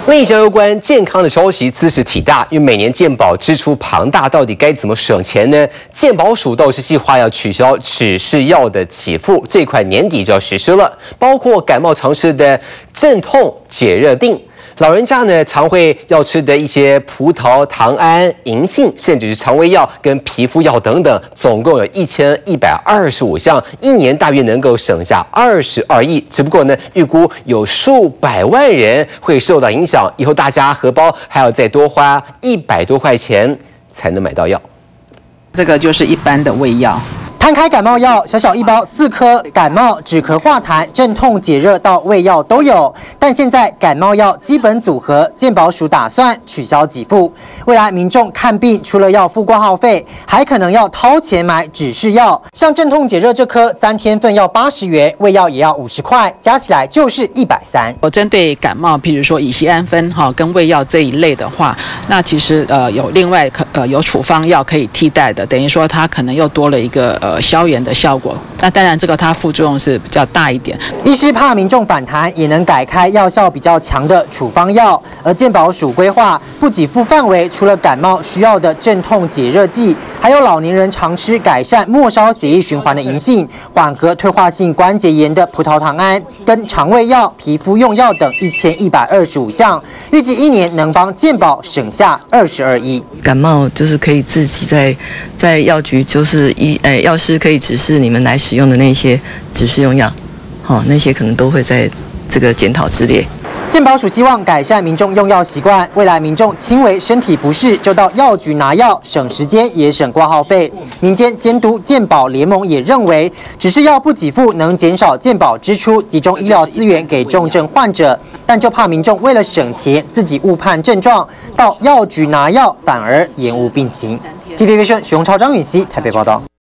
另一项有关健康的消息，兹事体大，因为每年健保支出庞大，到底该怎么省钱呢？健保署倒是计划要取消指示药的给付，最快年底就要实施了，包括感冒常吃的镇痛解热定。 老人家呢，常会要吃的一些葡萄糖胺、银杏，甚至是肠胃药跟皮肤药等等，总共有1125项，一年大约能够省下22亿。只不过呢，预估有数百万人会受到影响，以后大家荷包还要再多花100多块钱才能买到药。这个就是一般的胃药。 摊开感冒药，小小一包4颗，感冒、止咳化痰、镇痛解热到胃药都有。但现在感冒药基本组合，健保署打算取消给付。未来民众看病除了要付挂号费，还可能要掏钱买指示药。像镇痛解热这颗3天份要80元，胃药也要50块，加起来就是130。我针对感冒，譬如说乙酰氨酚跟胃药这一类的话，那其实有另外有处方药可以替代的，等于说它可能又多了一个消炎的效果，那当然这个它副作用是比较大一点。医师怕民众反弹，也能改开药效比较强的处方药。而健保署规划不给付范围，除了感冒需要的镇痛解热剂，还有老年人常吃改善末梢血液循环的银杏，缓和退化性关节炎的葡萄糖胺，跟肠胃药、皮肤用药等1125项，预计1年能帮健保省下22亿。感冒就是可以自己在药局，就是药师可以指示你们来使用的那些指示用药，那些可能都会在这个检讨之列。健保署希望改善民众用药习惯，未来民众轻微身体不适就到药局拿药，省时间也省挂号费。民间监督健保联盟也认为，指示药不给付能减少健保支出，集中医疗资源给重症患者，但就怕民众为了省钱，自己误判症状，到药局拿药反而延误病情。TVB 许荣超、张允熙台北报道。